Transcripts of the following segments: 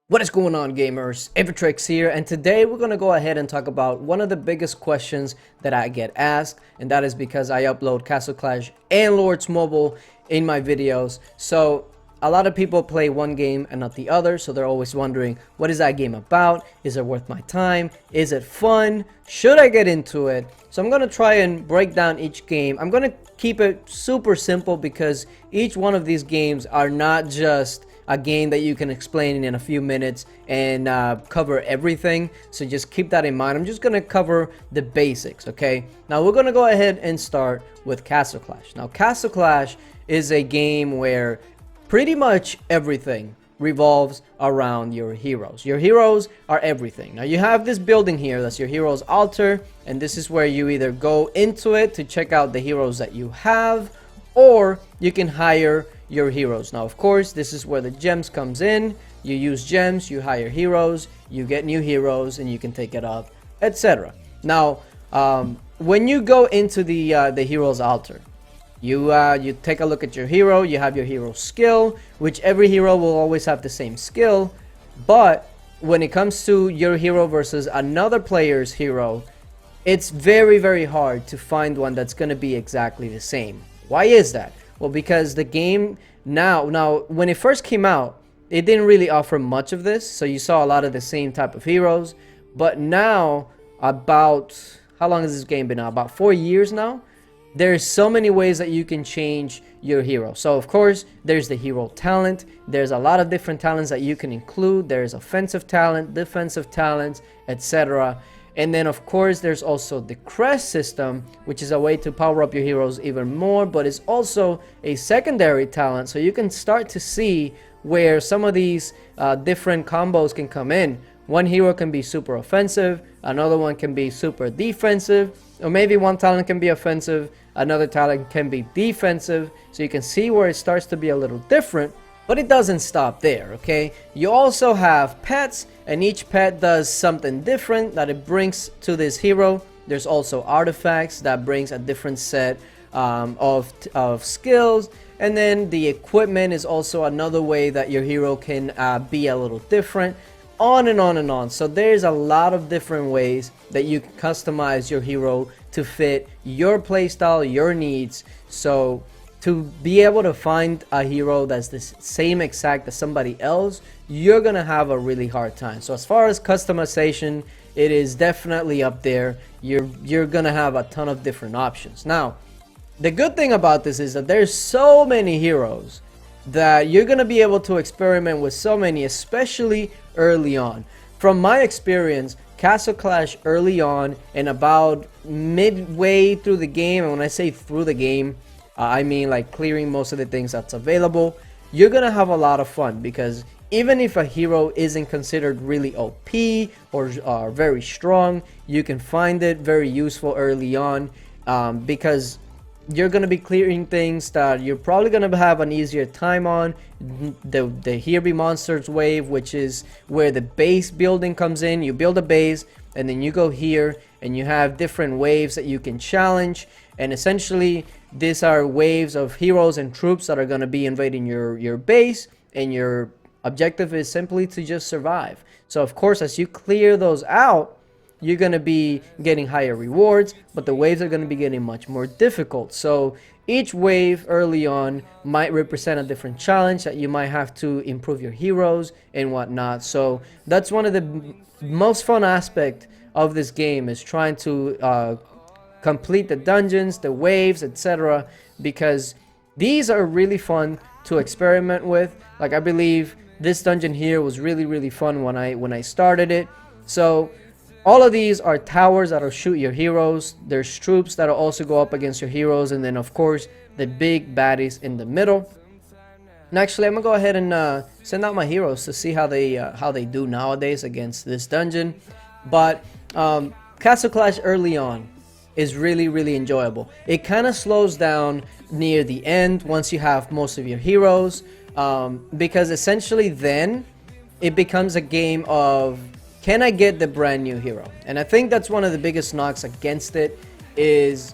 What is going on, gamers? Aevatrex here, and today we're going to go ahead and talk about one of the biggest questions that I get asked, and that is because I upload Castle Clash and Lords Mobile in my videos. So a lot of people play one game and not the other, so they're always wondering, what is that game about? Is it worth my time? Is it fun? Should I get into it? So I'm going to try and break down each game. I'm going to keep it super simple because each one of these games are not just a game that you can explain in a few minutes and cover everything. So just keep that in mind. I'm just gonna cover the basics, okay? Now we're gonna go ahead and start with Castle Clash. Now Castle Clash is a game where pretty much everything revolves around your heroes. Your heroes are everything. Now you have this building here, that's your hero's altar, and this is where you either go into it to check out the heroes that you have, or you can hire your heroes. Now of course this is where the gems comes in. You use gems, you hire heroes, you get new heroes, and you can take it up, etc. Now when you go into the hero's altar, you take a look at your hero. You have your hero skill, which every hero will always have the same skill, but when it comes to your hero versus another player's hero, it's very hard to find one that's going to be exactly the same. Why is that? Well, because the game now when it first came out, it didn't really offer much of this, so you saw a lot of the same type of heroes. But now, about how long has this game been out? About 4 years now. There's so many ways that you can change your hero. So of course there's the hero talent. There's a lot of different talents that you can include. There's offensive talent, defensive talents, etc. And then of course there's also the crest system, which is a way to power up your heroes even more, but it's also a secondary talent, so you can start to see where some of these different combos can come in. One hero can be super offensive, another one can be super defensive, or maybe one talent can be offensive, another talent can be defensive, so you can see where it starts to be a little different. But it doesn't stop there, okay? You also have pets, and each pet does something different that it brings to this hero. There's also artifacts that brings a different set of skills. And then the equipment is also another way that your hero can be a little different. On and on and on. So there's a lot of different ways that you can customize your hero to fit your playstyle, your needs. So to be able to find a hero that's the same exact as somebody else, you're gonna have a really hard time. So as far as customization, it is definitely up there. You're gonna have a ton of different options. Now, the good thing about this is that there's so many heroes that you're gonna be able to experiment with so many, especially early on. From my experience, Castle Clash early on and about midway through the game, and when I say through the game, I mean like clearing most of the things that's available, you're gonna have a lot of fun, because even if a hero isn't considered really OP or very strong, you can find it very useful early on, because you're gonna be clearing things that you're probably gonna have an easier time on. The Here Be Monsters wave, which is where the base building comes in. You build a base and then you go here and you have different waves that you can challenge, and essentially these are waves of heroes and troops that are going to be invading your base, and your objective is simply to just survive. So of course, as you clear those out, you're going to be getting higher rewards, but the waves are going to be getting much more difficult. So each wave early on might represent a different challenge that you might have to improve your heroes and whatnot. So that's one of the most fun aspect of this game, is trying to complete the dungeons, the waves, etc., because these are really fun to experiment with. Like, I believe this dungeon here was really fun when I started it. So all of these are towers that'll shoot your heroes. There's troops that'll also go up against your heroes, and then of course the big baddies in the middle. And actually, I'm gonna go ahead and send out my heroes to see how they do nowadays against this dungeon. But Castle Clash early on is really enjoyable. It kind of slows down near the end once you have most of your heroes, because essentially then it becomes a game of, can I get the brand new hero? And I think that's one of the biggest knocks against it, is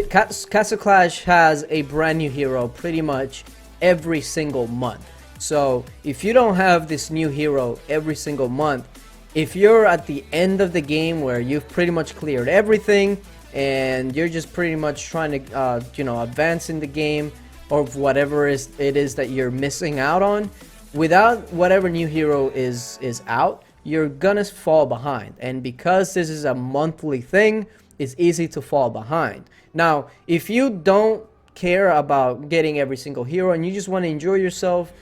Castle Clash has a brand new hero pretty much every single month. So if you don't have this new hero every single month, if you're at the end of the game where you've pretty much cleared everything and you're just pretty much trying to advance in the game, or whatever it is that you're missing out on, without whatever new hero is out, you're gonna fall behind. And because this is a monthly thing, it's easy to fall behind. Now if you don't care about getting every single hero and you just want to enjoy yourself,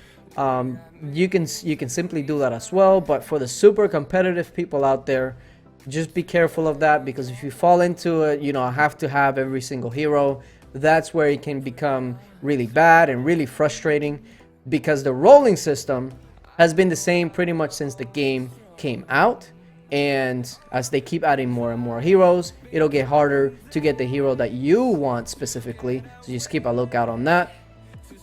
you can simply do that as well. But for the super competitive people out there, just be careful of that, because if you fall into it, I have to have every single hero, that's where it can become really bad and really frustrating, because the rolling system has been the same pretty much since the game came out. And as they keep adding more and more heroes, it'll get harder to get the hero that you want specifically, so just keep a lookout on that.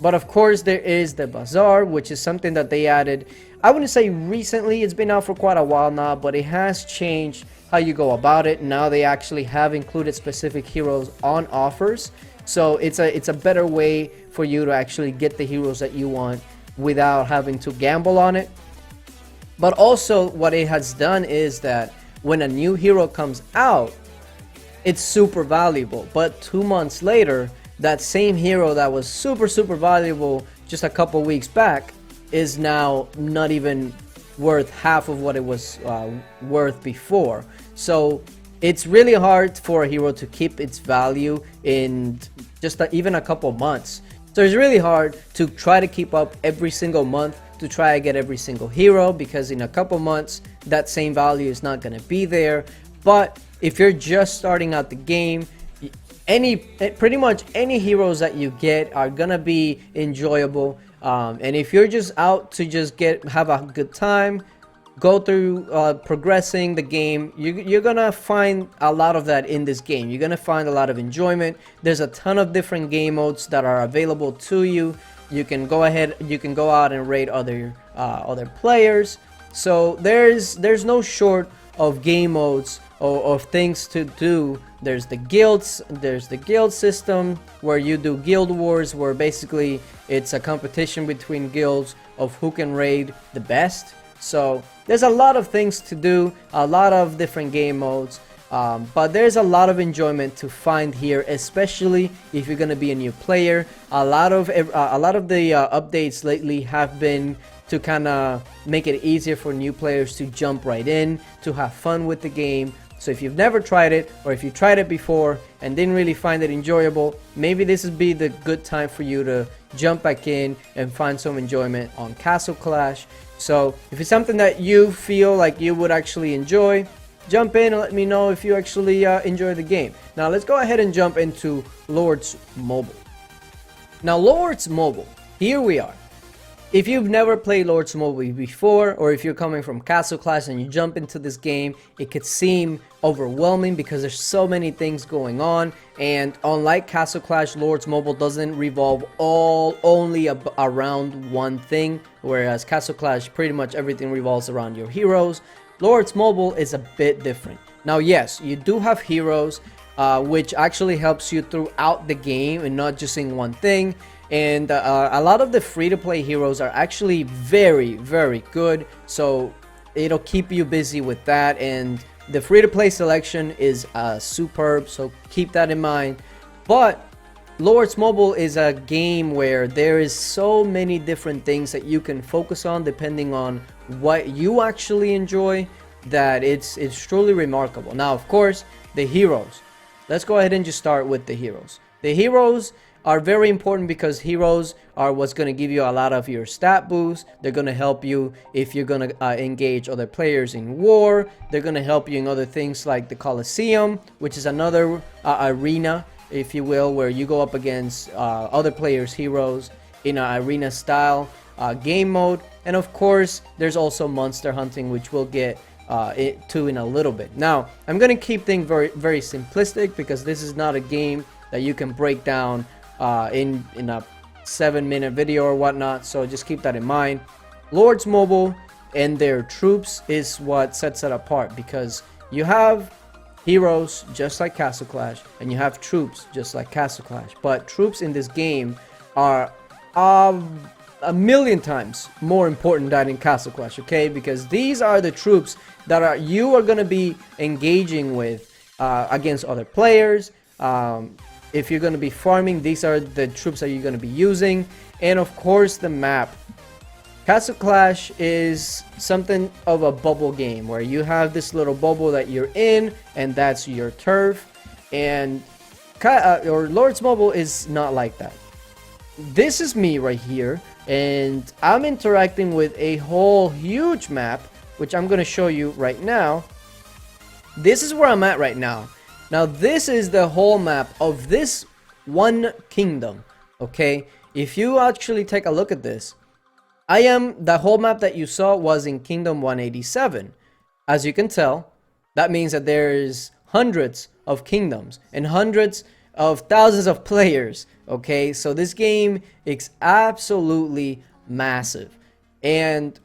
But of course there is the Bazaar, which is something that they added, I wouldn't say recently, it's been out for quite a while now, but it has changed how you go about it. Now they actually have included specific heroes on offers, so it's a better way for you to actually get the heroes that you want without having to gamble on it. But also what it has done is that when a new hero comes out, it's super valuable, but 2 months later, that same hero that was super valuable just a couple weeks back is now not even worth half of what it was worth before. So it's really hard for a hero to keep its value in just even a couple months. So it's really hard to try to keep up every single month to try to get every single hero, because in a couple months that same value is not going to be there. But if you're just starting out the game, pretty much any heroes that you get are gonna be enjoyable, and if you're just out to just have a good time, go through progressing the game, you're gonna find a lot of that in this game. You're gonna find a lot of enjoyment. There's a ton of different game modes that are available to you. You can go out and raid other players. So there's no short of game modes or of things to do. There's the guilds, there's the guild system where you do guild wars, where basically it's a competition between guilds of who can raid the best. So there's a lot of things to do, a lot of different game modes, but there's a lot of enjoyment to find here, especially if you're gonna be a new player. A lot of the updates lately have been to kind of make it easier for new players to jump right in, to have fun with the game. So if you've never tried it, or if you tried it before and didn't really find it enjoyable, maybe this would be the good time for you to jump back in and find some enjoyment on Castle Clash. So if it's something that you feel like you would actually enjoy, jump in and let me know if you actually enjoy the game. Now let's go ahead and jump into Lords Mobile. Now Lords Mobile, here we are. If you've never played Lords Mobile before, or if you're coming from Castle Clash and you jump into this game, it could seem overwhelming because there's so many things going on. And unlike Castle Clash, Lords Mobile doesn't revolve only around one thing, whereas Castle Clash pretty much everything revolves around your heroes. Lords Mobile is a bit different. Now yes, you do have heroes, which actually helps you throughout the game and not just in one thing. And a lot of the free-to-play heroes are actually very good, so it'll keep you busy with that. And the free-to-play selection is superb, so keep that in mind. But Lords Mobile is a game where there is so many different things that you can focus on depending on what you actually enjoy, that it's truly remarkable. Now of course, the heroes, let's go ahead and just start with the heroes. The heroes are very important because heroes are what's going to give you a lot of your stat boosts. They're going to help you if you're going to engage other players in war. They're going to help you in other things like the Coliseum, which is another arena, if you will, where you go up against other players' heroes in an arena style game mode. And of course, there's also monster hunting, which we'll get to in a little bit. Now, I'm going to keep things very simplistic because this is not a game that you can break down in a 7-minute video or whatnot, so just keep that in mind. Lords Mobile and their troops is what sets it apart, because you have heroes just like Castle Clash and you have troops just like Castle Clash, but troops in this game are a million times more important than in Castle Clash, okay? Because these are the troops that you are going to be engaging with against other players. If you're going to be farming, these are the troops that you're going to be using. And of course, the map. Castle Clash is something of a bubble game where you have this little bubble that you're in, and that's your turf. And or Lord's Mobile is not like that. This is me right here, and I'm interacting with a whole huge map, which I'm going to show you right now. This is where I'm at right now. Now, this is the whole map of this one kingdom, okay? If you actually take a look at this, the whole map that you saw was in Kingdom 187. As you can tell, that means that there's hundreds of kingdoms and hundreds of thousands of players, okay? So this game is absolutely massive. And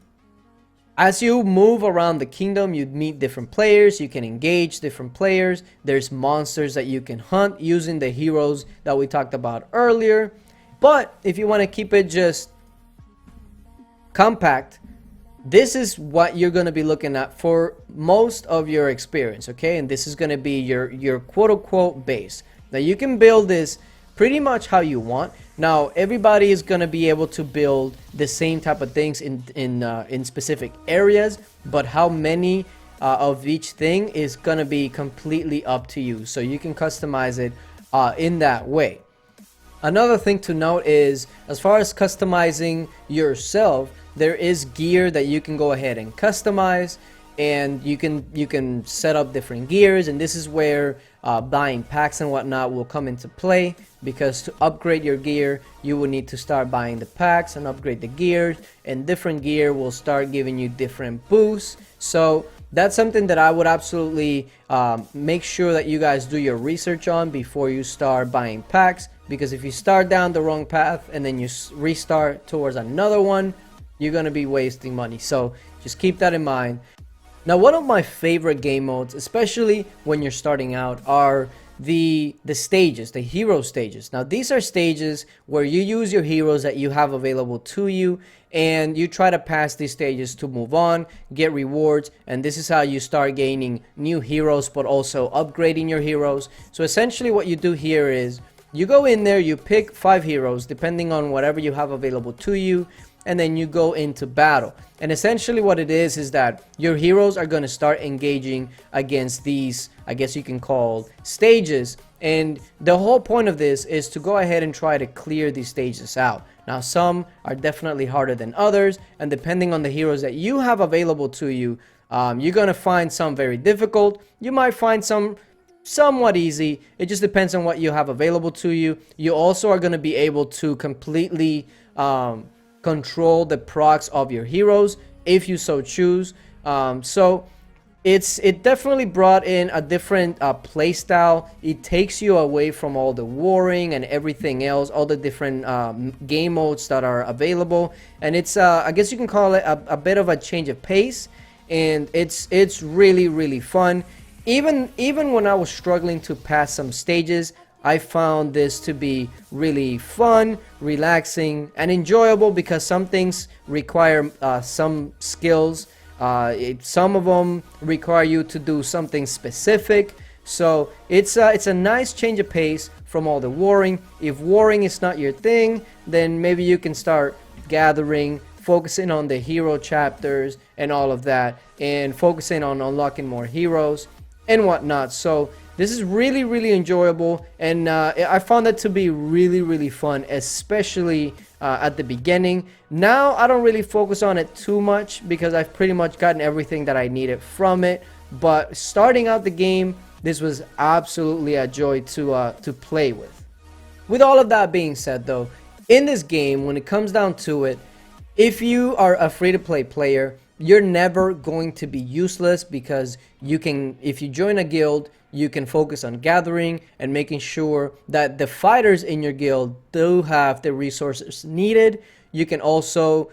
as you move around the kingdom, you meet different players, you can engage different players. There's monsters that you can hunt using the heroes that we talked about earlier. But if you want to keep it just compact, this is what you're going to be looking at for most of your experience, okay? And this is going to be your quote-unquote base. Now, you can build this pretty much how you want. Now, everybody is going to be able to build the same type of things in specific areas, but how many of each thing is going to be completely up to you. So you can customize it in that way. Another thing to note is, as far as customizing yourself, there is gear that you can go ahead and customize, and you can set up different gears, and this is where buying packs and whatnot will come into play, because to upgrade your gear you will need to start buying the packs and upgrade the gears, and different gear will start giving you different boosts. So that's something that I would absolutely make sure that you guys do your research on before you start buying packs, because if you start down the wrong path and then you restart towards another one, you're going to be wasting money. So just keep that in mind. Now, one of my favorite game modes, especially when you're starting out, are the stages, the hero stages. Now, these are stages where you use your heroes that you have available to you, and you try to pass these stages to move on, get rewards, and this is how you start gaining new heroes, but also upgrading your heroes. So essentially what you do here is you go in there, you pick 5 heroes depending on whatever you have available to you, and then you go into battle. And essentially what it is that your heroes are going to start engaging against these, I guess you can call, stages. And the whole point of this is to go ahead and try to clear these stages out. Now, some are definitely harder than others, and depending on the heroes that you have available to you, you're going to find some very difficult. You might find some somewhat easy. It just depends on what you have available to you. You also are going to be able to completely control the procs of your heroes if you so choose. So it definitely brought in a different play style. It takes you away from all the warring and everything else, all the different game modes that are available, and it's I guess you can call it a bit of a change of pace, and it's really fun. Even when I was struggling to pass some stages, I found this to be really fun, relaxing, and enjoyable, because some things require some skills. Some of them require you to do something specific. So it's a nice change of pace from all the warring. If warring is not your thing, then maybe you can start gathering, focusing on the hero chapters and all of that, and focusing on unlocking more heroes and whatnot. So this is really enjoyable, and I found it to be really fun, especially at the beginning. Now I don't really focus on it too much because I've pretty much gotten everything that I needed from it. But starting out the game, this was absolutely a joy to play with. With all of that being said, though, in this game, when it comes down to it, if you are a free-to-play player, you're never going to be useless, because if you join a guild, you can focus on gathering and making sure that the fighters in your guild do have the resources needed. You can also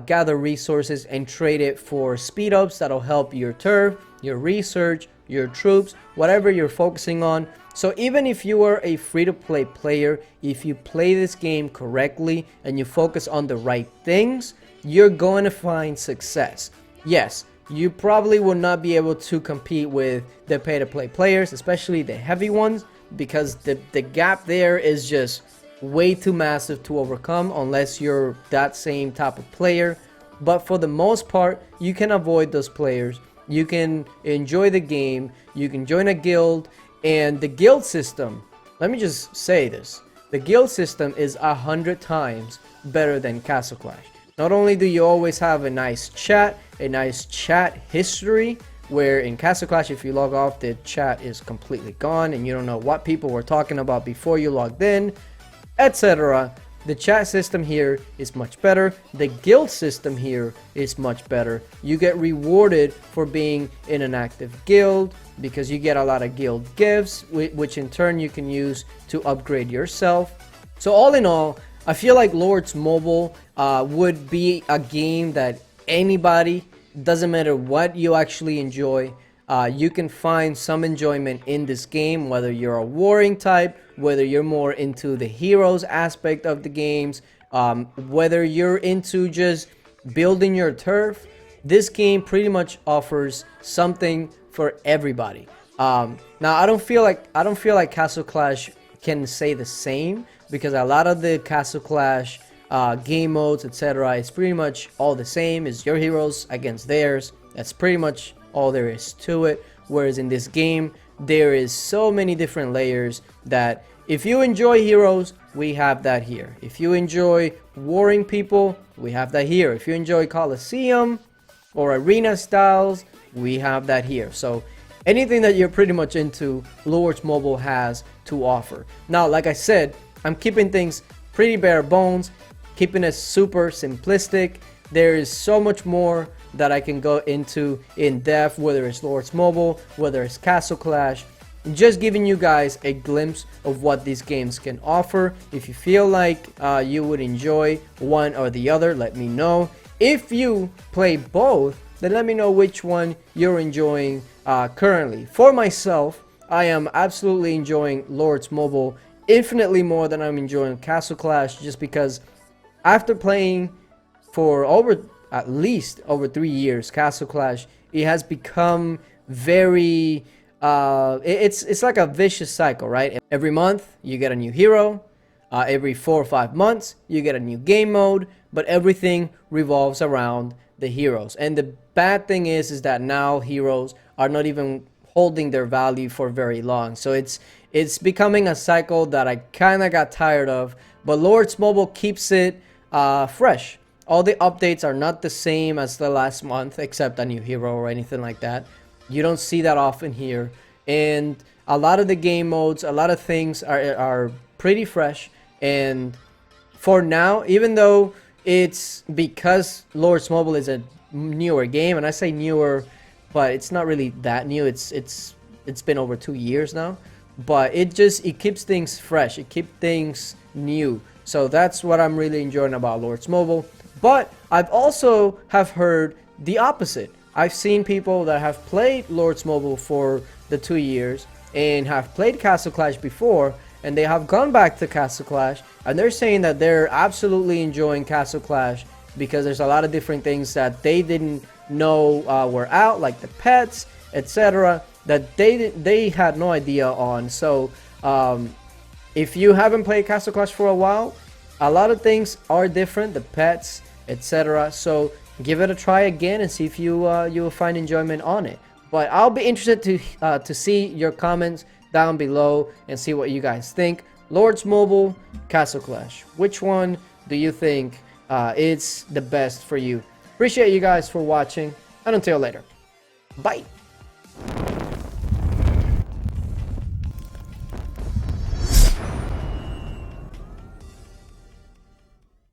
gather resources and trade it for speed ups that'll help your turf, your research, your troops, whatever you're focusing on. So even if you are a free-to-play player, if you play this game correctly and you focus on the right things, you're going to find success. Yes, you probably will not be able to compete with the pay-to-play players, especially the heavy ones, because the gap there is just way too massive to overcome unless you're that same type of player. But for the most part, you can avoid those players. You can enjoy the game. You can join a guild. And the guild system, let me just say this. The guild system is 100 times better than Castle Clash. Not only do you always have a nice chat history, where in Castle Clash, if you log off, the chat is completely gone and you don't know what people were talking about before you logged in, etc. The chat system here is much better. The guild system here is much better. You get rewarded for being in an active guild because you get a lot of guild gifts, which in turn you can use to upgrade yourself. So all in all, I feel like Lords Mobile would be a game that anybody, doesn't matter what you actually enjoy, you can find some enjoyment in this game, whether you're a warring type, whether you're more into the heroes aspect of the games, whether you're into just building your turf. This game pretty much offers something for everybody. Now I don't feel like Castle Clash can say the same, because a lot of the Castle Clash game modes, etc., is pretty much all the same. It's your heroes against theirs. That's pretty much all there is to it. Whereas in this game, there is so many different layers that if you enjoy heroes, we have that here. If you enjoy warring people, we have that here. If you enjoy Coliseum or arena styles, we have that here. So anything that you're pretty much into, Lords Mobile has to offer. Now, like I said, I'm keeping things pretty bare bones, keeping it super simplistic. There is so much more that I can go into in depth, whether it's Lords Mobile, whether it's Castle Clash. Just giving you guys a glimpse of what these games can offer. If you feel like you would enjoy one or the other, let me know. If you play both, then let me know which one you're enjoying currently. For myself, I am absolutely enjoying Lords Mobile infinitely more than I'm enjoying Castle Clash, just because after playing for at least over 3 years Castle Clash, it has become very it's like a vicious cycle, right? Every month you get a new hero, every 4 or 5 months you get a new game mode, but everything revolves around the heroes. And the bad thing is that now heroes are not even holding their value for very long. So it's becoming a cycle that I kind of got tired of. But Lords Mobile keeps it fresh. All the updates are not the same as the last month, except a new hero or anything like that. You don't see that often here. And a lot of the game modes, a lot of things are pretty fresh. And for now, even though it's because Lords Mobile is a newer game, and I say newer, but it's not really that new. It's been over 2 years now. But it keeps things fresh. It keeps things new. So that's what I'm really enjoying about Lords Mobile. But I've also have heard the opposite. I've seen people that have played Lords Mobile for the 2 years and have played Castle Clash before, and they have gone back to Castle Clash, and they're saying that they're absolutely enjoying Castle Clash because there's a lot of different things that they didn't know were out, like the pets, etc., that they had no idea on. So if you haven't played Castle Clash for a while, a lot of things are different, the pets, etc. So give it a try again and see if you will find enjoyment on it. But I'll be interested to see your comments down below and see what you guys think. Lords Mobile, Castle Clash, which one do you think is the best for you? Appreciate you guys for watching, and until later, bye.